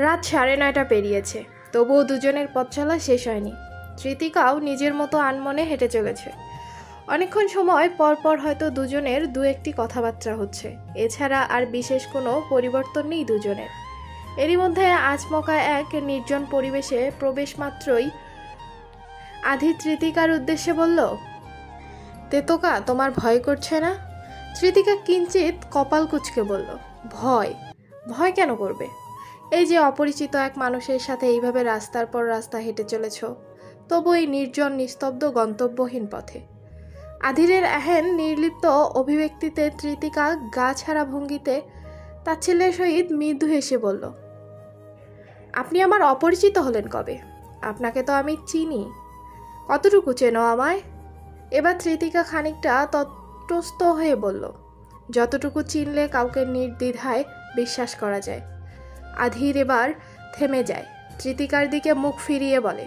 রাত 9:30 পেরিয়েছে, তবুও দুজনের পথ চলা শেষ হয়নি। তৃতিকাও নিজের মতো আনমনে হেঁটে চলেছে। অনেকক্ষণ সময় পরপর হয়তো দুজনের দু একটি কথাবার্তা হচ্ছে, এছাড়া আর বিশেষ কোনো পরিবর্তন নেই দুজনের। এরই মধ্যে আচমকা এক নির্জন পরিবেশে প্রবেশ মাত্রই আধি তৃতিকার উদ্দেশ্যে বলল, তেতোকা, তোমার ভয় করছে না? তৃতিকা কিঞ্চিত কপাল কুঁচকে বলল, ভয়? ভয় কেন করবে? এই যে অপরিচিত এক মানুষের সাথে এইভাবে রাস্তার পর রাস্তা হেঁটে চলেছ, তবু এই নির্জন নিস্তব্ধ গন্তব্যহীন পথে। আধিরের এহেন নির্লিপ্ত অভিব্যক্তিতে তৃতিকা গা ছাড়া ভঙ্গিতে তাচ্ছিল্যের সহিত মৃদু হেসে বলল, আপনি আমার অপরিচিত হলেন কবে? আপনাকে তো আমি চিনি। কতটুকু চেনো আমায়? এবার তৃতিকা খানিকটা তটস্থ হয়ে বলল, যতটুকু চিনলে কাউকে নির্দ্বিধায় বিশ্বাস করা যায়। আধির এবার থেমে যায়, তৃতিকার দিকে মুখ ফিরিয়ে বলে,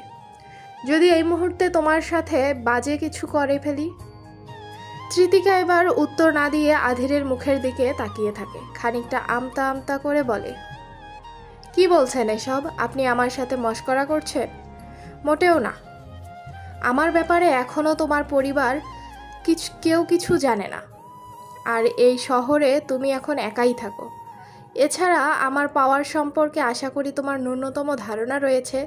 যদি এই মুহূর্তে তোমার সাথে বাজে কিছু করে ফেলি? তৃতিকা এবার উত্তর না দিয়ে আধিরের মুখের দিকে তাকিয়ে থাকে, খানিকটা আমতা আমতা করে বলে, কি বলছেন এসব? আপনি আমার সাথে মশকরা করছেন? মোটেও না। আমার ব্যাপারে এখনও তোমার পরিবার কেউ কিছু জানে না, আর এই শহরে তুমি এখন একাই থাকো। এছাড়া আমার পাওয়ার সম্পর্কে আশা করি তোমার ন্যূনতম ধারণা রয়েছে।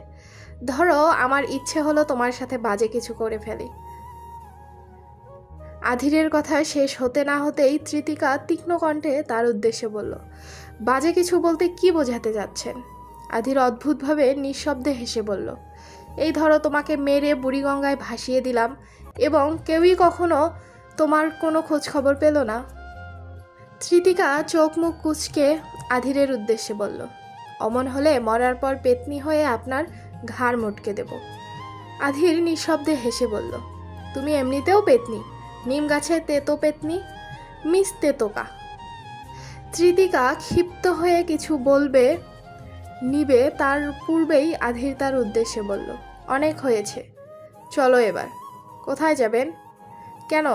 ধরো আমার ইচ্ছে হলো তোমার সাথে বাজে কিছু করে ফেলি। আধিরের কথা শেষ হতে না হতেই তৃতিকা তীক্ষ্ণ কণ্ঠে তার উদ্দেশ্যে বলল, বাজে কিছু বলতে কি বোঝাতে যাচ্ছেন? আধির অদ্ভুতভাবে নিঃশব্দে হেসে বলল, এই ধরো তোমাকে মেরে বুড়িগঙ্গায় ভাসিয়ে দিলাম এবং কেউই কখনো তোমার কোনো খোঁজ খবর পেল না। তৃতিকা চোখ মুখ কুঁচকে আধিরের উদ্দেশ্যে বলল, অমন হলে মরার পর পেতনি হয়ে আপনার ঘাড় মটকে দেব। আধির নিঃশব্দে হেসে বলল, তুমি এমনিতেও পেতনি, নিম গাছের তেতো পেতনি, মিস তেতোকা। তৃতিকা ক্ষিপ্ত হয়ে কিছু বলবে নিবে তার পূর্বেই আধির তার উদ্দেশ্যে বলল, অনেক হয়েছে, চলো এবার। কোথায় যাবেন? কেন,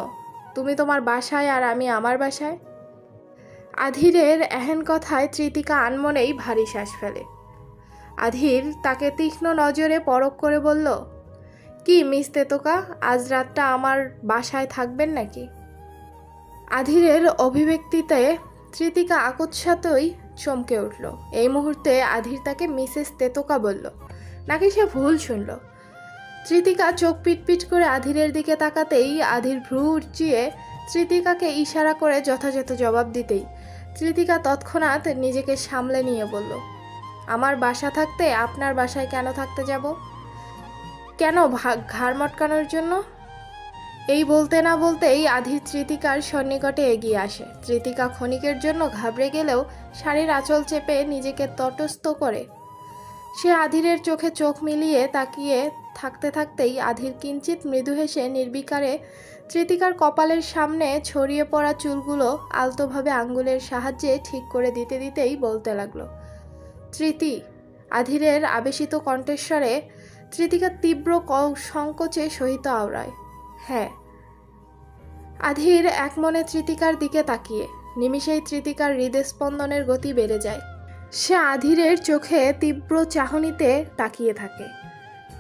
তুমি তোমার বাসায় আর আমি আমার বাসায়? আধিরের এহেন কথায় তৃতিকা আনমনেই ভারী শ্বাস ফেলে। আধির তাকে তীক্ষ্ণ নজরে পরখ করে বলল, কি মিস তেতোকা, আজ রাতটা আমার বাসায় থাকবেন নাকি? আধিরের অভিব্যক্তিতে তৃতিকা আকস্মাতই চমকে উঠল। এই মুহূর্তে আধির তাকে মিসেস তেতোকা বলল, নাকি সে ভুল শুনল? তৃতিকা চোখ পিটপিট করে আধিরের দিকে তাকাতেই আধির ভ্রু উঁচিয়ে তৃতিকাকে ইশারা করে যথাযথ জবাব দিতেই তৃতিকা তৎক্ষণাৎ নিজেকে সামলে নিয়ে বলল, আমার বাসা থাকতে আপনার বাসায় কেন থাকতে যাব? কেন, ঘাড় মটকানোর জন্য? এই বলতে না বলতেই আধির তৃতিকার সন্নিকটে এগিয়ে আসে। তৃতিকা ক্ষণিকের জন্য ঘাবড়ে গেলেও শাড়ির আঁচল চেপে নিজেকে তটস্থ করে সে আধিরের চোখে চোখ মিলিয়ে তাকিয়ে থাকতে থাকতেই আধির কিঞ্চিত মৃদু হেসে নির্বিকারে তৃতিকার কপালের সামনে ছড়িয়ে পড়া চুলগুলো আলতোভাবে আঙ্গুলের সাহায্যে ঠিক করে দিতে দিতেই বলতে লাগলো, তৃতি। আধিরের আবেশিত কণ্ঠস্বরে তৃতিকা তীব্র সংকোচে সহিত আওড়ায়, হ্যাঁ। আধির একমনে তৃতিকার দিকে তাকিয়ে নিমিষেই তৃতিকার হৃদস্পন্দনের গতি বেড়ে যায়। সে আধিরের চোখে তীব্র চাহনিতে তাকিয়ে থাকে,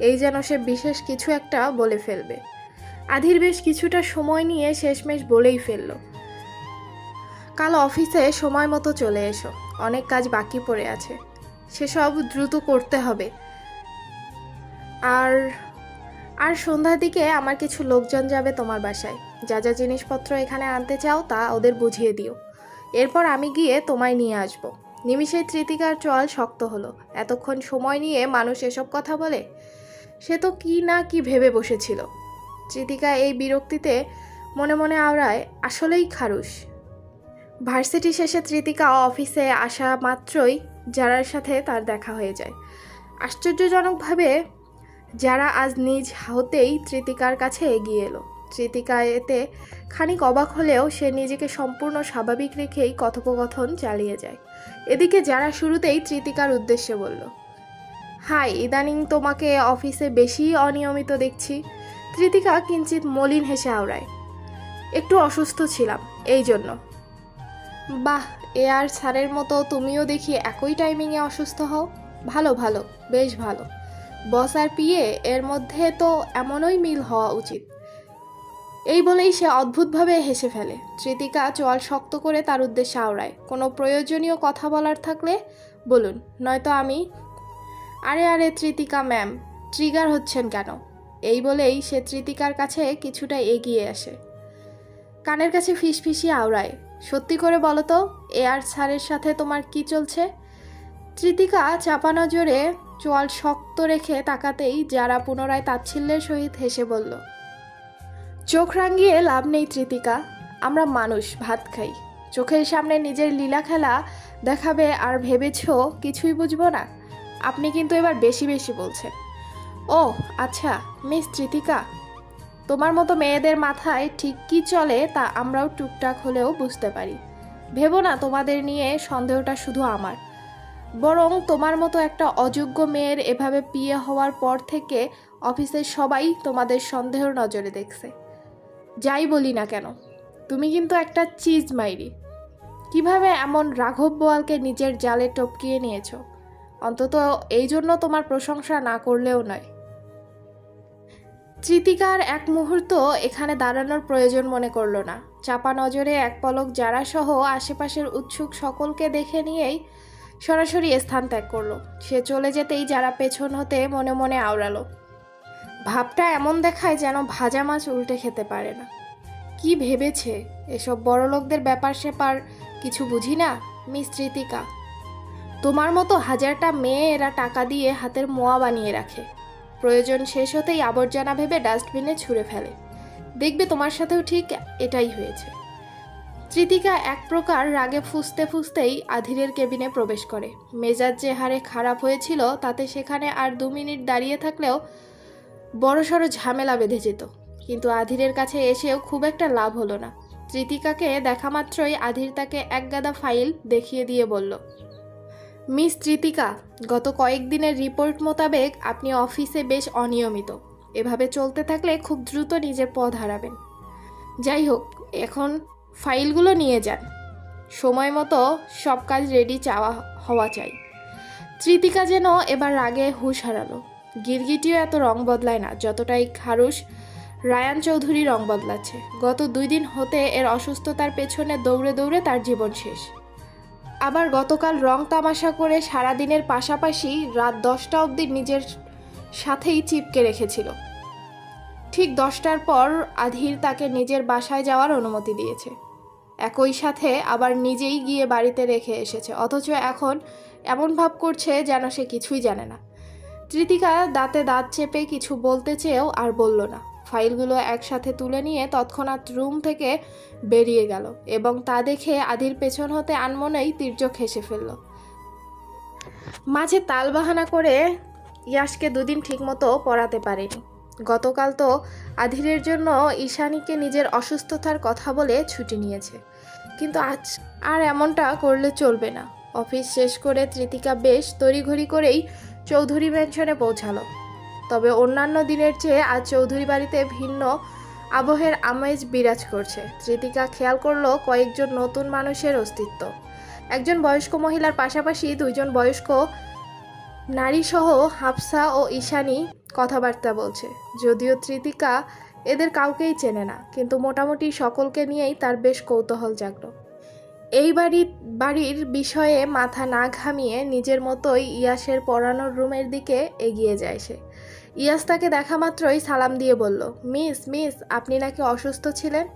এই যেন সে বিশেষ কিছু একটা বলে ফেলবে। আধির বেশ কিছুটা সময় নিয়ে শেষমেশ বলেই ফেলল, কাল অফিসে সময় মতো চলে এসো, অনেক কাজ বাকি পড়ে আছে, সেসব দ্রুত করতে হবে। আর আর সন্ধ্যার দিকে আমার কিছু লোকজন যাবে তোমার বাসায়, যা যা জিনিসপত্র এখানে আনতে চাও তা ওদের বুঝিয়ে দিও, এরপর আমি গিয়ে তোমায় নিয়ে আসবো। নিমিষেই তৃতিকার চোয়াল শক্ত হলো। এতক্ষণ সময় নিয়ে মানুষ এসব কথা বলে? সে তো কি না কি ভেবে বসেছিল। তৃতিকা এই বিরক্তিতে মনে মনে আওড়ায়, আসলেই খারুশ। ভার্সিটি শেষে তৃতিকা অফিসে আসা মাত্রই যারার সাথে তার দেখা হয়ে যায়। আশ্চর্যজনকভাবে যারা আজ নিজ হতেই তৃতিকার কাছে এগিয়ে এলো। তৃতিকা এতে খানিক অবাক হলেও সে নিজেকে সম্পূর্ণ স্বাভাবিক রেখেই কথোপকথন চালিয়ে যায়। এদিকে যারা শুরুতেই তৃতিকার উদ্দেশ্যে বলল, হাই, ইদানিং তোমাকে অফিসে বেশি অনিয়মিত দেখছি। তৃতিকা কিঞ্চিত মলিন হেসে আওড়ায়, একটু অসুস্থ ছিলাম, এই জন্য। বাহ, এ আর স্যারের মতো তুমিও দেখি একই টাইমিংয়ে অসুস্থ হও। ভালো ভালো, বেশ ভালো। বস আর পিএ এর মধ্যে তো এমনই মিল হওয়া উচিত। এই বলেই সে অদ্ভুতভাবে হেসে ফেলে। তৃতিকা চোয়াল শক্ত করে তার উদ্দেশ্যে আওড়ায়, কোনো প্রয়োজনীয় কথা বলার থাকলে বলুন, নয়তো আমি। আরে আরে তৃতিকা ম্যাম, ট্রিগার হচ্ছেন কেন? এই বলেই সে তৃতিকার কাছে কিছুটা এগিয়ে আসে, কানের কাছে ফিসফিসিয়ে আওড়ায়, সত্যি করে বলো তো, এআর স্যারের সাথে তোমার কি চলছে? তৃতিকা চাপা নজরে চোয়াল শক্ত রেখে তাকাতেই যারা পুনরায় তাচ্ছিল্যের সহিত হেসে বলল, চোখ রাঙিয়ে লাভ নেই তৃতিকা, আমরা মানুষ, ভাত খাই। চোখের সামনে নিজের লীলা খেলা দেখাবে আর ভেবেছ কিছুই বুঝবো না? আপনি কিন্তু এবার বেশি বেশি বলছেন। ও আচ্ছা মিস তৃতিকা, তোমার মতো মেয়েদের মাথায় ঠিক কী চলে তা আমরাও টুকটাক হলেও বুঝতে পারি। ভেবো না তোমাদের নিয়ে সন্দেহটা শুধু আমার, বরং তোমার মতো একটা অযোগ্য মেয়ের এভাবে বিয়ে হওয়ার পর থেকে অফিসের সবাই তোমাদের সন্দেহের নজরে দেখছে। যাই বলি না কেন, তুমি কিন্তু একটা চিজ মাইরি। কিভাবে এমন রাঘব বোয়ালকে নিজের জালে টপকিয়ে নিয়েছো? অন্তত এই জন্য তোমার প্রশংসা না করলেও নয়। তৃতিকার এক মুহূর্ত এখানে দাঁড়ানোর প্রয়োজন মনে করল না। চাপা নজরে এক পলক যারা সহ আশেপাশের উৎসুক সকলকে দেখে নিয়েই সরাসরি স্থান ত্যাগ করলো। সে চলে যেতেই যারা পেছন হতে মনে মনে আওড়ালো। ভাবটা এমন দেখায় যেন ভাজা মাছ উল্টে খেতে পারে না। কি ভেবেছে এসব বড়লোকদের ব্যাপার স্যাপার কিছু বুঝি না? মিস তৃতিকা, তোমার মতো হাজারটা মেয়ে এরা টাকা দিয়ে হাতের মোয়া বানিয়ে রাখে, প্রয়োজন শেষ হতেই আবর্জনা ভেবে ডাস্টবিনে ছুঁড়ে ফেলে। দেখবে তোমার সাথেও ঠিক এটাই হয়েছে। তৃতিকা এক প্রকার রাগে ফুঁসতে ফুঁসতেই আধিরের কেবিনে প্রবেশ করে। মেজাজ যে হারে খারাপ হয়েছিল তাতে সেখানে আর 2 মিনিট দাঁড়িয়ে থাকলেও বড়সড় ঝামেলা বেঁধে যেত। কিন্তু আধিরের কাছে এসেও খুব একটা লাভ হলো না। তৃতিকাকে দেখা মাত্রই আধির তাকে এক গাদা ফাইল দেখিয়ে দিয়ে বলল, মিস তৃতিকা, গত কয়েকদিনের রিপোর্ট মোতাবেক আপনি অফিসে বেশ অনিয়মিত। এভাবে চলতে থাকলে খুব দ্রুত নিজের পদ হারাবেন। যাই হোক, এখন ফাইলগুলো নিয়ে যান। সময় মতো সব কাজ রেডি হওয়া চাই। তৃতিকা যেন এবার রাগে হুঁশ হারালো। গিরগিটিও এত রং বদলায় না যতটাই খারুশ রায়ান চৌধুরী রং বদলাচ্ছে। গত 2 দিন হতে এর অসুস্থতার পেছনে দৌড়ে দৌড়ে তার জীবন শেষ। আবার গতকাল রং তামাশা করে সারাদিনের পাশাপাশি রাত 10টা অবধি নিজের সাথেই চিপকে রেখেছিল। ঠিক 10টার পর আধির তাকে নিজের বাসায় যাওয়ার অনুমতি দিয়েছে। একই সাথে আবার নিজেই গিয়ে বাড়িতে রেখে এসেছে, অথচ এখন এমন ভাব করছে যেন সে কিছুই জানে না। তৃতিকা দাঁতে দাঁত চেপে কিছু বলতে চেয়েও আর বলল না। ফাইলগুলো একসাথে তুলে নিয়ে তৎক্ষণাৎ রুম থেকে বেরিয়ে গেল এবং তা দেখে আধির পেছন হতে আনমনেই তির্যক হেসে ফেলল। মাঝে তালবাহানা করে ইয়াশকে 2 দিন ঠিকমতো পড়াতে পারেনি। গতকাল তো আধিরের জন্য ঈশানীকে নিজের অসুস্থতার কথা বলে ছুটি নিয়েছে, কিন্তু আজ আর এমনটা করলে চলবে না। অফিস শেষ করে তৃতিকা বেশ তড়িঘড়ি করেই চৌধুরী ম্যানশনে পৌঁছালো। তবে অন্যান্য দিনের চেয়ে আজ চৌধুরী বাড়িতে ভিন্ন আবহের আমেজ বিরাজ করছে। তৃতিকা খেয়াল করলো কয়েকজন নতুন মানুষের অস্তিত্ব। একজন বয়স্ক মহিলার পাশাপাশি 2 জন বয়স্ক নারীসহ হাফসা ও ঈশানী কথাবার্তা বলছে। যদিও তৃতিকা এদের কাউকেই চেনে না, কিন্তু মোটামুটি সকলকে নিয়েই তার বেশ কৌতূহল জাগলো। এই বাড়ির বিষয়ে মাথা না ঘামিয়ে নিজের মতোই ইয়াসের পড়ানোর রুমের দিকে এগিয়ে যায় সে। ইয়াস তাকে দেখা মাত্রই সালাম দিয়ে বলল, মিস আপনি নাকি অসুস্থ ছিলেন?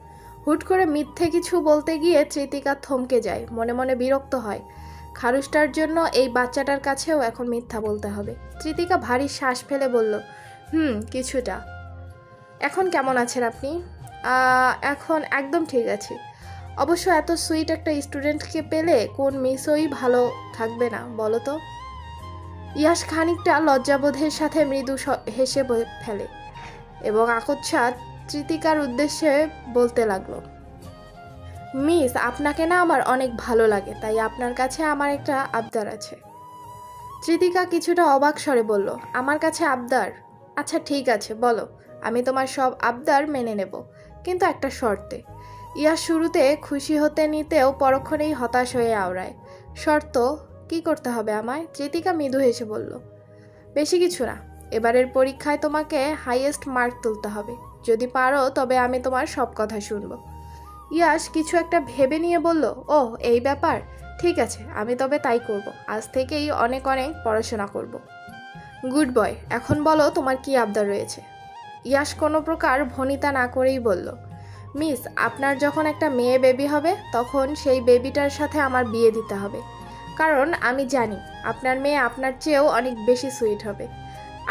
হুট করে মিথ্যে কিছু বলতে গিয়ে তৃতিকা থমকে যায়, মনে মনে বিরক্ত হয়। খারুসটার জন্য এই বাচ্চাটার কাছেও এখন মিথ্যা বলতে হবে। তৃতিকা ভারী শ্বাস ফেলে বলল, কিছুটা। এখন কেমন আছেন আপনি? এখন একদম ঠিক আছে। অবশ্য এত সুইট একটা স্টুডেন্টকে পেলে কোন মিসই ভালো থাকবে না বলো তো? ইয়াস খানিকটা লজ্জাবোধের সাথে মৃদু হেসে ফেলে এবং আকস্মাৎ তৃতিকার উদ্দেশ্যে বলতে লাগলো, মিস, আপনাকে না আমার অনেক ভালো লাগে, তাই আপনার কাছে আমার একটা আবদার আছে। তৃতিকা কিছুটা অবাক স্বরে বলল, আমার কাছে আবদার? আচ্ছা ঠিক আছে, বলো। আমি তোমার সব আবদার মেনে নেব, কিন্তু একটা শর্তে। ইয়াস শুরুতে খুশি হতে নিতেও পরক্ষণেই হতাশ হয়ে আওড়ায়। শর্ত? কি করতে হবে আমায়? তৃতিকা মৃদু হেসে বলল, বেশি কিছু না। এবারের পরীক্ষায় তোমাকে হাইয়েস্ট মার্ক তুলতে হবে। যদি পারো তবে আমি তোমার সব কথা শুনব। ইয়াশ কিছু একটা ভেবে নিয়ে বলল, ওহ এই ব্যাপার, ঠিক আছে, আমি তবে তাই করব। আজ থেকেই অনেক অনেক পড়াশোনা করব। গুড বয়, এখন বলো তোমার কি আবদার রয়েছে? ইয়াশ কোনো প্রকার ভনিতা না করেই বলল, মিস, আপনার যখন একটা মেয়ে বেবি হবে তখন সেই বেবিটার সাথে আমার বিয়ে দিতে হবে। কারণ আমি জানি আপনার মেয়ে আপনার চেয়েও অনেক বেশি সুইট হবে।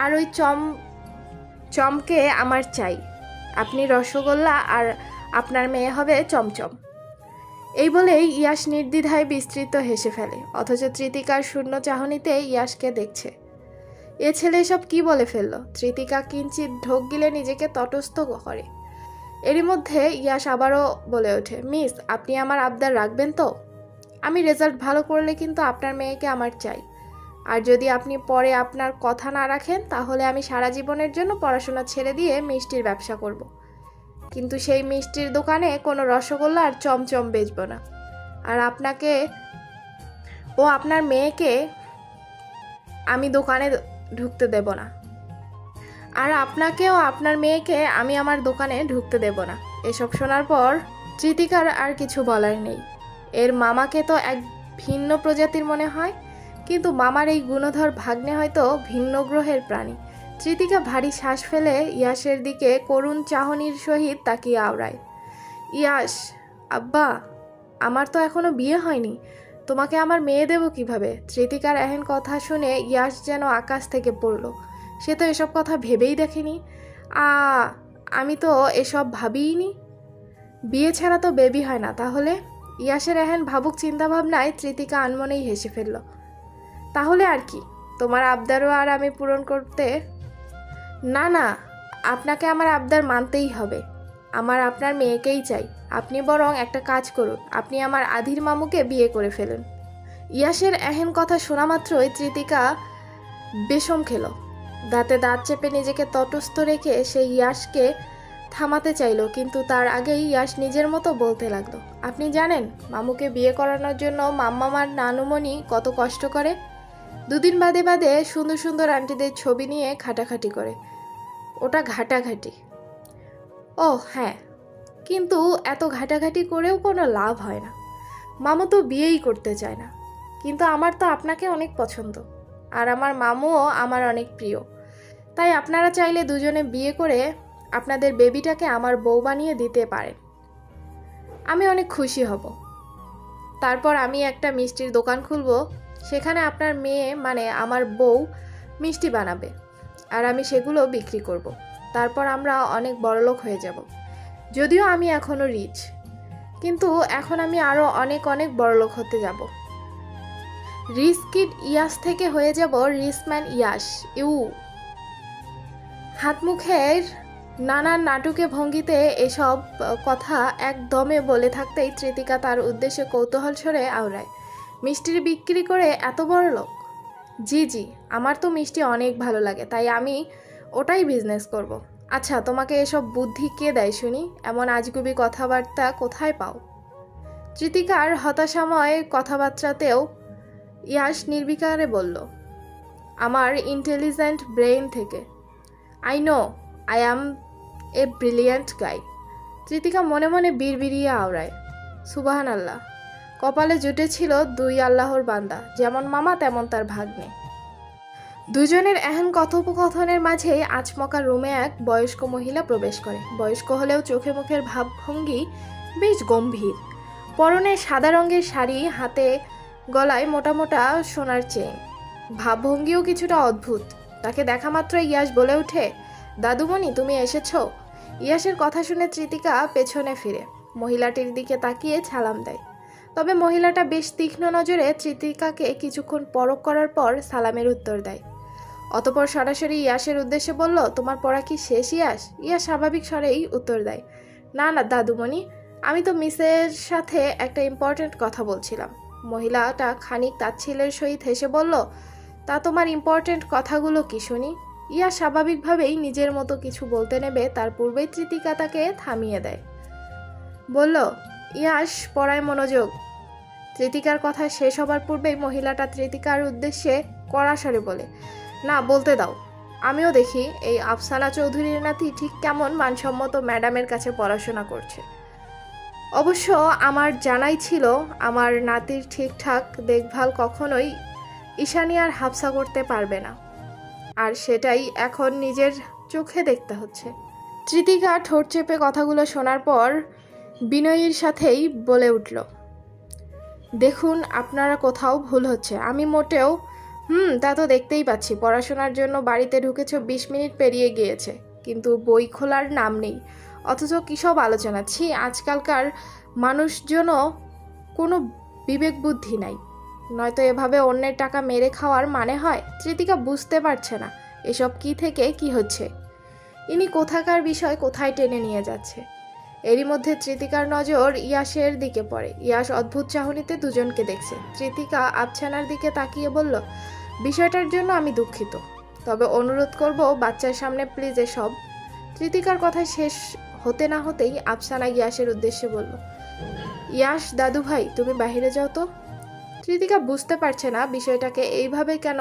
আর ওই চমকে আমার চাই। আপনি রসগোল্লা আর আপনার মেয়ে হবে চমচম। এই বলেই ইয়াশ নির্দ্বিধায় বিস্তৃত হেসে ফেলে, অথচ তৃতিকার শূন্য চাহনিতে ইয়াশকে দেখছে। এ ছেলে এসব কি বলে ফেলল? তৃতিকা কিঞ্চিত ঢোক গিলে নিজেকে তটস্থ করে। এরই মধ্যে ইয়াশ আবারও বলে ওঠে, মিস, আপনি আমার আবদার রাখবেন তো? আমি রেজাল্ট ভালো করলে কিন্তু আপনার মেয়েকে আমার চাই। আর যদি আপনি পরে আপনার কথা না রাখেন তাহলে আমি সারা জীবনের জন্য পড়াশোনা ছেড়ে দিয়ে মিষ্টির ব্যবসা করব। কিন্তু সেই মিষ্টির দোকানে কোনো রসগোল্লা আর চমচম বেচব না। আর আপনাকে ও আপনার মেয়েকে আমি দোকানে ঢুকতে দেব না। আর আপনাকেও আপনার মেয়েকে আমি আমার দোকানে ঢুকতে দেব না। এসব শোনার পর তৃতিকার আর কিছু বলার নেই। এর মামাকে তো এক ভিন্ন প্রজাতির মনে হয়, কিন্তু মামার এই গুণধর ভাগ্নে হয়তো ভিন্ন গ্রহের প্রাণী। তৃতিকা ভারী শ্বাস ফেলে ইয়াশের দিকে করুণ চাহনির সহিত তাকিয়ে আওড়ায়। ইয়াশ, আব্বা, আমার তো এখনো বিয়ে হয়নি, তোমাকে আমার মেয়ে দেব কিভাবে? তৃতিকার এহেন কথা শুনে ইয়াশ যেন আকাশ থেকে পড়ল। সে তো এসব কথা ভেবেই দেখেনি। আমি তো এসব ভাবিইনি। বিয়ে ছাড়া তো বেবি হয় না। তাহলে? ইয়াশের এহেন ভাবুক চিন্তাভাবনায় তৃতিকা আনমনেই হেসে ফেলল। তাহলে আর কি, তোমার আবদারও আর আমি পূরণ করতে? না না, আপনাকে আমার আবদার মানতেই হবে। আমার আপনার মেয়েকেই চাই। আপনি বরং একটা কাজ করুন, আপনি আমার আধির মামুকে বিয়ে করে ফেলুন। ইয়াশের এহেন কথা শোনা মাত্রই তৃতিকা বেশম খেল। দাঁতে দাঁত চেপে নিজেকে তটস্থ রেখে সে ইয়াশকে থামাতে চাইল, কিন্তু তার আগেই ইয়াশ নিজের মতো বলতে লাগলো, আপনি জানেন মামুকে বিয়ে করানোর জন্য মাম্মামার নানুমণি কত কষ্ট করে? দুদিন বাদে বাদে সুন্দর সুন্দর আন্টিদের ছবি নিয়ে ঘাটাঘাটি করে। ওটা ঘাটাঘাটি? ও হ্যাঁ, কিন্তু এত ঘাটাঘাটি করেও কোনো লাভ হয় না। মামু তো বিয়েই করতে চায় না। কিন্তু আমার তো আপনাকে অনেক পছন্দ, আর আমার মামুও আমার অনেক প্রিয়। তাই আপনারা চাইলে দুজনে বিয়ে করে আপনাদের বেবিটাকে আমার বউ বানিয়ে দিতে পারেন। আমি অনেক খুশি হব। তারপর আমি একটা মিষ্টির দোকান খুলব, সেখানে আপনার মেয়ে মানে আমার বউ মিষ্টি বানাবে, আর আমি সেগুলো বিক্রি করব। তারপর আমরা অনেক বড়লোক হয়ে যাব। যদিও আমি এখনও রিচ, কিন্তু এখন আমি আরও অনেক অনেক বড়লোক হতে যাব। রিচ কিড ইয়াশ থেকে হয়ে যাব রিচম্যান ইয়াশ। হাত মুখের নানান নাটুকে ভঙ্গিতে এসব কথা একদমে বলে থাকতেই তৃতিকা তার উদ্দেশ্যে কৌতূহল ছড়ে আওড়ায়, মিষ্টির বিক্রি করে এত বড় লোক? জি জি, আমার তো মিষ্টি অনেক ভালো লাগে, তাই আমি ওটাই বিজনেস করব। আচ্ছা, তোমাকে এসব বুদ্ধি কে দেয় শুনি? এমন আজগুবি কথাবার্তা কোথায় পাও? তৃতিকার হতাশাময় কথাবার্তাতেও ইয়াশ নির্বিকারে বলল, আমার ইন্টেলিজেন্ট ব্রেইন থেকে। I know I am a brilliant guy. Tritika মনে মনে বিড়বিড়িয়ে আওড়ায়, সুবাহান আল্লাহ, কপালে জুটেছিল দুই আল্লাহর বান্দা, যেমন মামা তেমন তার ভাগ্নে। দুজনের এহেন কথোপকথনের মাঝেই আচমকা রুমে এক বয়স্ক মহিলা প্রবেশ করে। বয়স্ক হলেও চোখে মুখের ভাবভঙ্গি বেশ গম্ভীর। পরনে সাদা রঙের শাড়ি, হাতে গলায় মোটা মোটা সোনার চেইন। ভাবভঙ্গিও কিছুটা অদ্ভুত। তাকে দেখা মাত্র ইয়াশ বলে ওঠে, দাদুমণি তুমি এসেছো? ইয়াশের কথা শুনে তৃতিকা পেছনে ফিরে মহিলাটির দিকে তাকিয়ে সালাম দেয়। তবে মহিলাটা বেশ তীক্ষ্ণ নজরে তৃতিকাকে কিছুক্ষণ পরখ করার পর সালামের উত্তর দেয়। অতপর সরাসরি ইয়াশের উদ্দেশ্যে বলল, তোমার পড়া কি শেষ ইয়াশ? ইয়াশ স্বাভাবিক স্বরেই উত্তর দেয়, না না দাদুমণি, আমি তো মিসের সাথে একটা ইম্পর্ট্যান্ট কথা বলছিলাম। মহিলাটা খানিক তাচ্ছিল্যের সহিত হেসে বলল, তা তোমার ইম্পর্ট্যান্ট কথাগুলো কি শুনি? ইয়াশ স্বাভাবিকভাবেই নিজের মতো কিছু বলতে নেবে, তার পূর্বেই তৃতিকা তাকে থামিয়ে দেয়। বলল, ইয়াশ পড়ায় মনোযোগ। তৃতিকার কথা শেষ হবার পূর্বেই মহিলাটা তৃতিকার উদ্দেশ্যে কড়া স্বরে বলে, না বলতে দাও, আমিও দেখি এই আফসানা চৌধুরীর নাতি ঠিক কেমন মানসম্মত ম্যাডামের কাছে পড়াশোনা করছে। অবশ্য আমার জানাই ছিল আমার নাতির ঠিকঠাক দেখভাল কখনোই ঈশানী আর হাফসা করতে পারবে না, আর সেটাই এখন নিজের চোখে দেখতে হচ্ছে। তৃতিকা ঠোঁট চেপে কথাগুলো শোনার পর বিনয়ীর সাথেই বলে উঠল, দেখুন আপনারা কোথাও ভুল হচ্ছে, আমি মোটেও তা তো দেখতেই পাচ্ছি, পড়াশোনার জন্য বাড়িতে ঢুকেছ 20 মিনিট পেরিয়ে গিয়েছে, কিন্তু বই খোলার নাম নেই, অথচ কী সব আলোচনা। ছি, আজকালকার মানুষজনও কোনো বিবেক বুদ্ধি নাই, নয়তো এভাবে অন্যের টাকা মেরে খাওয়ার মানে হয়। তৃতিকা বুঝতে পারছে না এসব কি থেকে কি হচ্ছে, ইনি কোথাকার বিষয় কোথায় টেনে নিয়ে যাচ্ছে। এরই মধ্যে তৃতিকার নজর ইয়াসের দিকে পড়ে। ইয়াস অদ্ভুত চাহনিতে দুজনকে দেখছে। তৃতিকা আফসানার দিকে তাকিয়ে বলল, বিষয়টার জন্য আমি দুঃখিত, তবে অনুরোধ করব বাচ্চার সামনে প্লিজ এসব। তৃতিকার কথা শেষ হতে না হতেই আফসানা ইয়াসের উদ্দেশ্যে বলল, ইয়াস দাদু ভাই তুমি বাইরে যাও তো। তৃতিকা বুঝতে পারছে না বিষয়টাকে এইভাবে কেন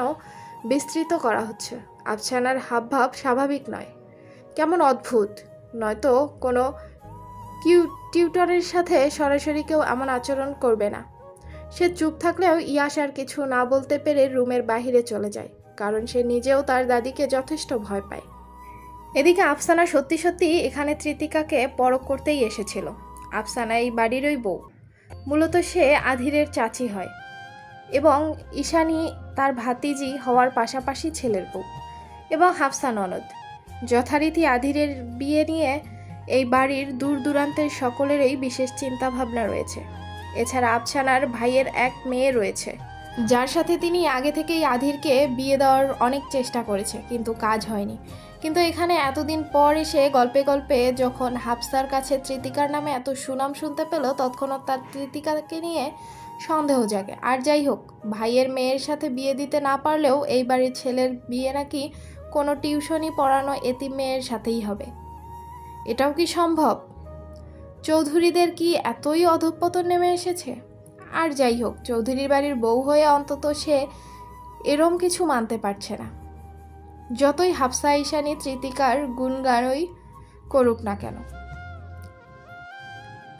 বিস্তৃত করা হচ্ছে। আফসানার হাবভাব স্বাভাবিক নয়, কেমন অদ্ভুত, নয়তো কোনো টিউটরের সাথে সরাসরি কেউ এমন আচরণ করবে না। সে চুপ থাকলেও ইয়াস আর কিছু না বলতে পেরে রুমের বাহিরে চলে যায়, কারণ সে নিজেও তার দাদিকে যথেষ্ট ভয় পায়। এদিকে আফসানা সত্যি সত্যি এখানে তৃতিকাকে পরখ করতেই এসেছিল। আফসানা এই বাড়িরই বউ, মূলত সে আধিরের চাচি হয় এবং ঈশানী তার ভাতিজি হওয়ার পাশাপাশি ছেলের বউ এবং হাফসা ননদ। যথারীতি আধিরের বিয়ে নিয়ে এই বাড়ির দূর দূরান্তের সকলেরই বিশেষ চিন্তা ভাবনা রয়েছে। এছাড়া আফসানার ভাইয়ের এক মেয়ে রয়েছে, যার সাথে তিনি আগে থেকেই আধিরকে বিয়ে দেওয়ার অনেক চেষ্টা করেছে, কিন্তু কাজ হয়নি। কিন্তু এখানে এতদিন পর এসে গল্পে গল্পে যখন হাফসার কাছে তৃতিকার নামে এত সুনাম শুনতে পেল, তৎক্ষণাৎ তার তৃতিকাকে নিয়ে সন্দেহ জাগে। আর যাই হোক, ভাইয়ের মেয়ের সাথে বিয়ে দিতে না পারলেও এই বাড়ির ছেলের বিয়ে নাকি কোনো টিউশনি পড়ানো এতিম মেয়ের সাথেই হবে। এটাও কি সম্ভব? চৌধুরীদের কি এতই অধঃপতন নেমে এসেছে? আর যাই হোক, চৌধুরীর বাড়ির বউ হয়ে অন্তত সে এরম কিছু মানতে পারছে না। যতই হাফসা ঈশানী তৃতিকার গুণগানই করুক না কেন।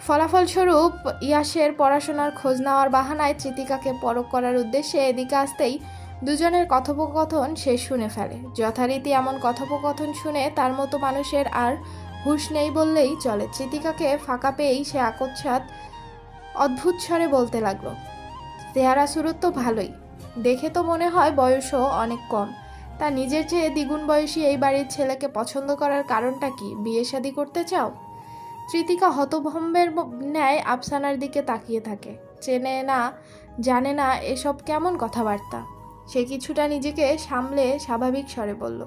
ফলাফলস্বরূপ ইয়াসের পড়াশোনার খোঁজ নেওয়ার বাহানায় তৃতিকাকে পরখ করার উদ্দেশ্যে এদিকে আসতেই দুজনের কথোপকথন সে শুনে ফেলে। যথারীতি এমন কথোপকথন শুনে তার মতো মানুষের আর হুঁশ নেই বললেই চলে। তৃতিকাকে ফাঁকা পেয়েই সে আকস্মাৎ অদ্ভুত স্বরে বলতে লাগলো, চেহারা সুরত তো ভালোই, দেখে তো মনে হয় বয়সও অনেক কম, তা নিজের চেয়ে দ্বিগুণ বয়সী এই বাড়ির ছেলেকে পছন্দ করার কারণটা কি? বিয়ে শাদী করতে চাও? তৃতিকা হতভম্বের ন্যায় আফসানার দিকে তাকিয়ে থাকে। চেনে না জানে না এসব কেমন কথাবার্তা। সে কিছুটা নিজেকে সামলে স্বাভাবিক স্বরে বলল,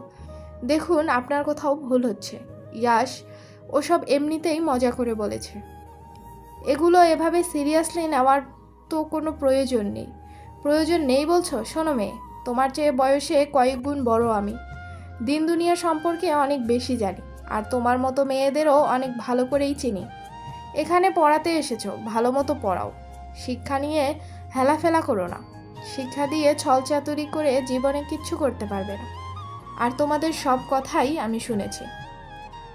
দেখুন আপনার কোথাও ভুল হচ্ছে। ইয়াস ওসব এমনিতেই মজা করে বলেছে, এগুলো এভাবে সিরিয়াসলি নেওয়ার তো কোনো প্রয়োজন নেই। প্রয়োজন নেই বলছো? শোনো মেয়ে, তোমার চেয়ে বয়সে কয়েক গুণ বড় আমি, দিন দুনিয়া সম্পর্কে অনেক বেশি জানি, আর তোমার মতো মেয়েদেরও অনেক ভালো করেই চিনি। এখানে পড়াতে এসেছো, ভালো মতো পড়াও, শিক্ষা নিয়ে হেলাফেলা করো না। শিক্ষা দিয়ে ছলচাতুরি করে জীবনে কিচ্ছু করতে পারবে না। আর তোমাদের সব কথাই আমি শুনেছি।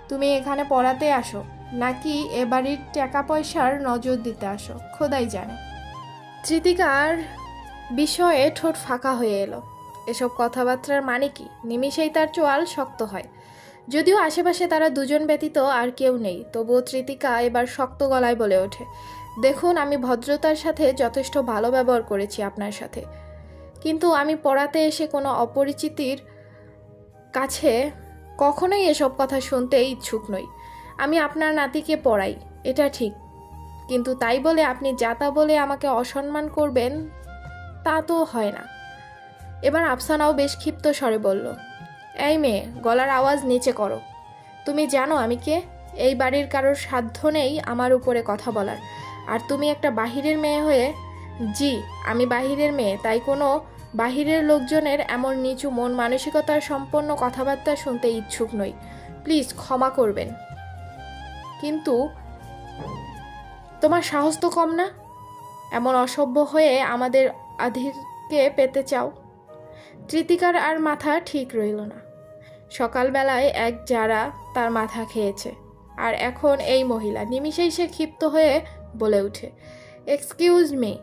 তুমি এখানে পড়াতে আসো নাকি এ বাড়ির টাকা পয়সার নজর দিতে আসো খোদাই জানে। তৃতিকার বিষয়ে ঠোঁট ফাঁকা হয়ে এলো। এসব কথাবার্তার মানে কি? নিমিষেই তার চোয়াল শক্ত হয়। যদিও আশেপাশে তারা দুজন ব্যতীত আর কেউ নেই, তবুও তৃতিকা এবার শক্ত গলায় বলে ওঠে, দেখুন আমি ভদ্রতার সাথে যথেষ্ট ভালো ব্যবহার করেছি আপনার সাথে, কিন্তু আমি পড়াতে এসে কোনো অপরিচিতির কাছে কখনোই এসব কথা শুনতে ইচ্ছুক নই। আমি আপনার নাতিকে পড়াই, এটা ঠিক, কিন্তু তাই বলে আপনি যাতা বলে আমাকে অসম্মান করবেন তা তো হয় না। এবার আফসানাও বেশ ক্ষিপ্ত স্বরে বলল, এই মেয়ে, গলার আওয়াজ নিচে করো। তুমি জানো আমি কে? এই বাড়ির কারোর সাধ্য নেই আমার উপরে কথা বলার, আর তুমি একটা বাহিরের মেয়ে হয়ে। জি, আমি বাহিরের মেয়ে, তাই কোনো বাহিরের লোকজনের এমন নিচু মন মানসিকতার সম্পন্ন কথাবার্তা শুনতে ইচ্ছুক নই। প্লিজ ক্ষমা করবেন। কিন্তু তোমার সাহস তো কম না? এমন অসভ্য হয়ে আমাদের আধিরকে পেতে চাও? তৃতিকার আর মাথা ঠিক রইল না। সকালবেলায় এক যারা তার মাথা খেয়েছে, আর এখন এই মহিলা। নিমিষেই সে ক্ষিপ্ত হয়ে বলে ওঠে, এক্সকিউজ মি,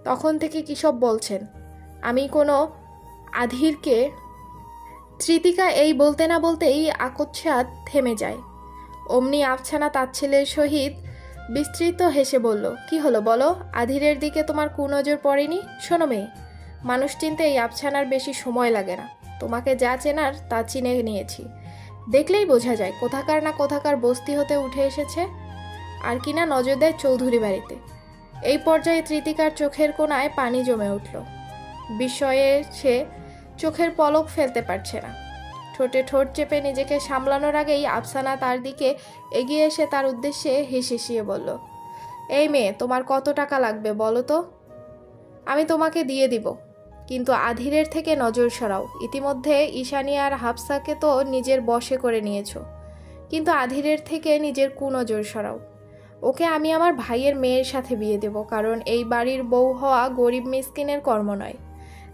তখন থেকে কী সব বলছেন? আমি কোনো আধিরকে... তৃতিকা এই বলতে না বলতেই আকস্মাৎ থেমে যায়। অমনি আফছানা তাচ্ছিল্যের সহিত বিস্তৃত হেসে বলল, কি হলো বলো? আধিরের দিকে তোমার কুনজর পড়েনি? শোনো মেয়ে, মানুষ চিনতে এই আফছানার বেশি সময় লাগে না। তোমাকে যা চেনার তা চিনে নিয়েছি। দেখলেই বোঝা যায় কোথাকার না কোথাকার বস্তি হতে উঠে এসেছে, আর কিনা নজর দেয় চৌধুরী বাড়িতে। এই পর্যায়ে তৃতিকার চোখের কোণায় পানি জমে উঠল। বিস্ময়ে সে চোখের পলক ফেলতে পারছে না। ঠোঁটে ঠোঁট চেপে নিজেকে সামলানোর আগেই আফসানা তার দিকে এগিয়ে এসে তার উদ্দেশ্যে হিসিয়ে বলল, এই মেয়ে, তোমার কত টাকা লাগবে বলো তো? আমি তোমাকে দিয়ে দিব, কিন্তু আধিরের থেকে নজর সরাও। ইতিমধ্যে ঈশানী আর হাফসাকে তো নিজের বশে করে নিয়েছো, কিন্তু আধিরের থেকে নিজের কুনজর সরাও। ওকে আমি আমার ভাইয়ের মেয়ের সাথে বিয়ে দেব, কারণ এই বাড়ির বউ হওয়া গরিব মিসকিনের কর্ম নয়।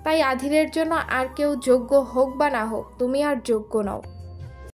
তাই আধিরের জন্য আর কেউ যোগ্য হোক বা না হোক, তুমি আর যোগ্য নও।